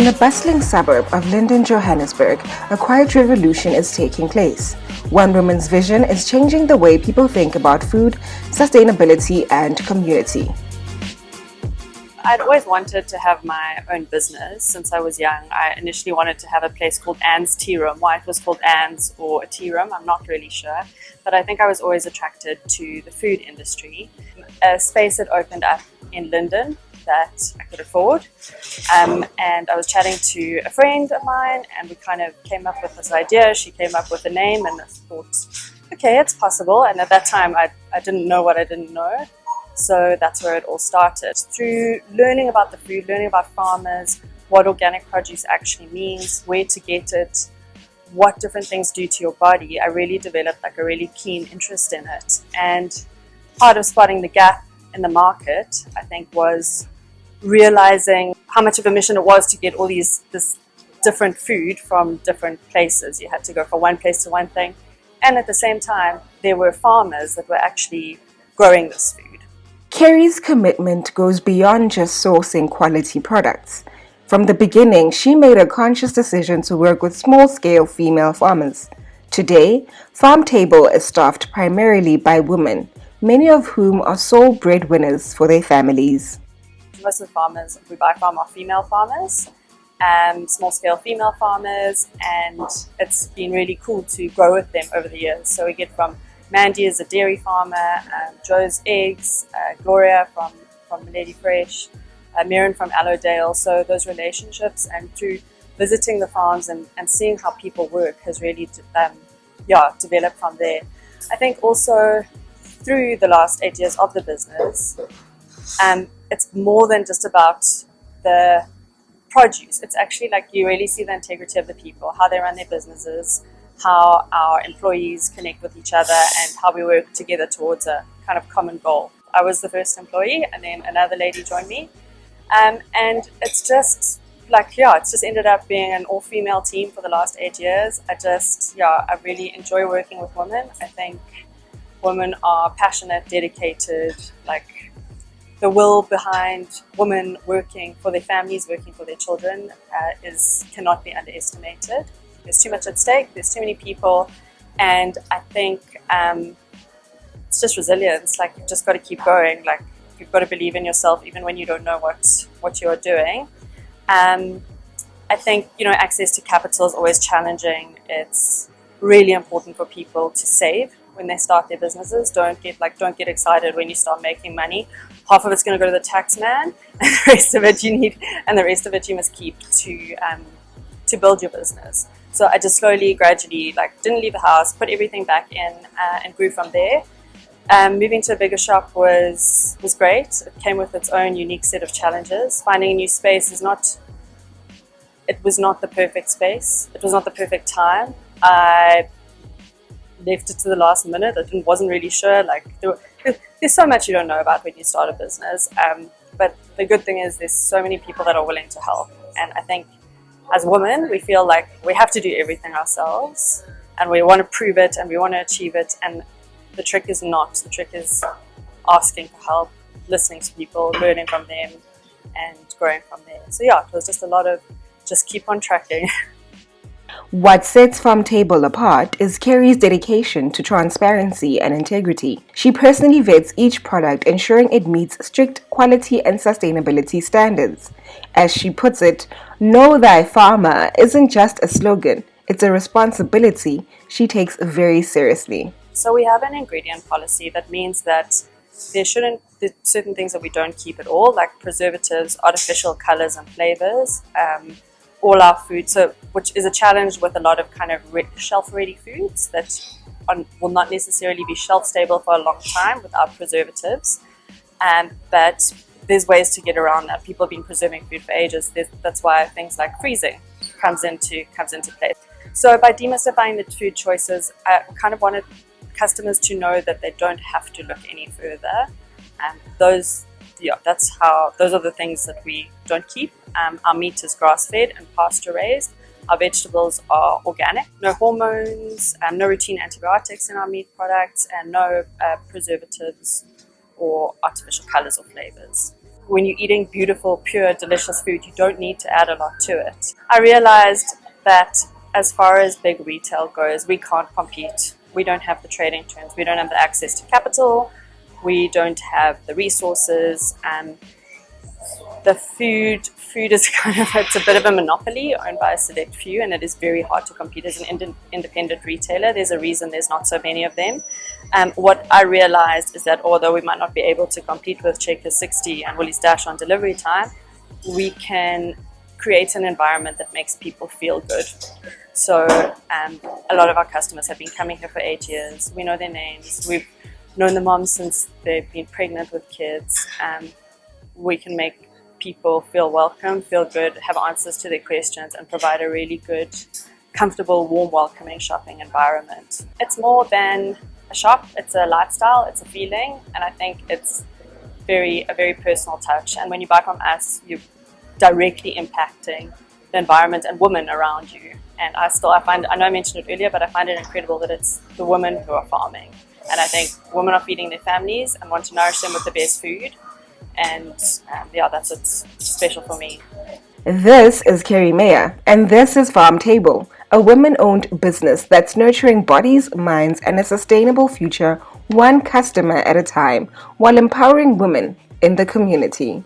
In the bustling suburb of Linden, Johannesburg, a quiet revolution is taking place. One woman's vision is changing the way people think about food, sustainability, and community. I'd always wanted to have my own business since I was young. I initially wanted to have a place called Anne's Tea Room. Why it was called Anne's or a tea room, I'm not really sure. But I think I was always attracted to the food industry. A space had opened up in Linden that I could afford. And I was chatting to a friend of mine and we kind of came up with this idea. She came up with a name and I thought, okay, it's possible. And at that time, I didn't know what I didn't know. So that's where it all started. Through learning about the food, learning about farmers, what organic produce actually means, where to get it, what different things do to your body, I really developed like a really keen interest in it. And part of spotting the gap in the market, I think, was realizing how much of a mission it was to get all this different food from different places. You had to go from one place to one thing. And at the same time, there were farmers that were actually growing this food. Kerry's commitment goes beyond just sourcing quality products. From the beginning, she made a conscious decision to work with small-scale female farmers. Today, Farm Table is staffed primarily by women, many of whom are sole breadwinners for their families. Most of the farmers we buy from are female farmers, small-scale female farmers, and it's been really cool to grow with them over the years. So we get from Mandy is a dairy farmer, Joe's Eggs, Gloria from Lady Fresh, Mirren from Allowdale. So those relationships and through visiting the farms and seeing how people work has really developed from there. I think also through the last 8 years of the business, it's more than just about the produce. It's actually like you really see the integrity of the people, how they run their businesses, how our employees connect with each other and how we work together towards a kind of common goal. I was the first employee and then another lady joined me. And it's just like, it's just ended up being an all-female team for the last 8 years. I really enjoy working with women. I think women are passionate, dedicated, like the will behind women working for their families, working for their children cannot be underestimated. There's too much at stake, there's too many people, and I think it's just resilience. Like, you've just got to keep going. Like, you've got to believe in yourself even when you don't know what you're doing. I think, access to capital is always challenging. It's really important for people to save when they start their businesses. Don't get excited when you start making money. Half of it's going to go to the tax man, and the rest of it you must keep to build your business. So I just slowly, gradually, didn't leave the house, put everything back in, and grew from there. Moving to a bigger shop was great. It came with its own unique set of challenges. Finding a new space was not the perfect space. It was not the perfect time. I left it to the last minute. I wasn't really sure. There's so much you don't know about when you start a business. But the good thing is there's so many people that are willing to help. And I think as women, we feel like we have to do everything ourselves and we want to prove it and we want to achieve it. And the trick is not. The trick is asking for help, listening to people, learning from them and growing from there. So it was just a lot of just keep on tracking. What sets Farm Table apart is Kerry's dedication to transparency and integrity. She personally vets each product, ensuring it meets strict quality and sustainability standards. As she puts it, "Know thy farmer" isn't just a slogan, it's a responsibility she takes very seriously. So we have an ingredient policy that means that there's certain things that we don't keep at all, like preservatives, artificial colors and flavors. All our food, which is a challenge with a lot of kind of shelf-ready foods that will not necessarily be shelf-stable for a long time without preservatives. But there's ways to get around that. People have been preserving food for ages. That's why things like freezing comes into play. So by demystifying the food choices, I kind of wanted customers to know that they don't have to look any further. Those are the things that we don't keep. Our meat is grass-fed and pasture-raised. Our vegetables are organic, no hormones, no routine antibiotics in our meat products, and no preservatives or artificial colors or flavors. when you're eating beautiful, pure, delicious food, you don't need to add a lot to it. I realized that as far as big retail goes, we can't compete. We don't have the trading terms. We don't have the access to capital. We don't have the resources. The food is it's a bit of a monopoly owned by a select few, and it is very hard to compete as an independent retailer. There's a reason there's not so many of them. What I realized is that although we might not be able to compete with Checkers 60 and Woolies Dash on delivery time, we can create an environment that makes people feel good. So a lot of our customers have been coming here for 8 years. We know their names. We've known the moms since they've been pregnant with kids. We can make people feel welcome, feel good, have answers to their questions, and provide a really good, comfortable, warm, welcoming shopping environment. It's more than a shop, it's a lifestyle, it's a feeling, and I think it's a very personal touch. And when you buy from us, you're directly impacting the environment and women around you. And I know I mentioned it earlier, but I find it incredible that it's the women who are farming. And I think women are feeding their families and want to nourish them with the best food. And that's what's special for me. This is Kerry Maher, and this is Farm Table, a women-owned business that's nurturing bodies, minds, and a sustainable future, one customer at a time, while empowering women in the community.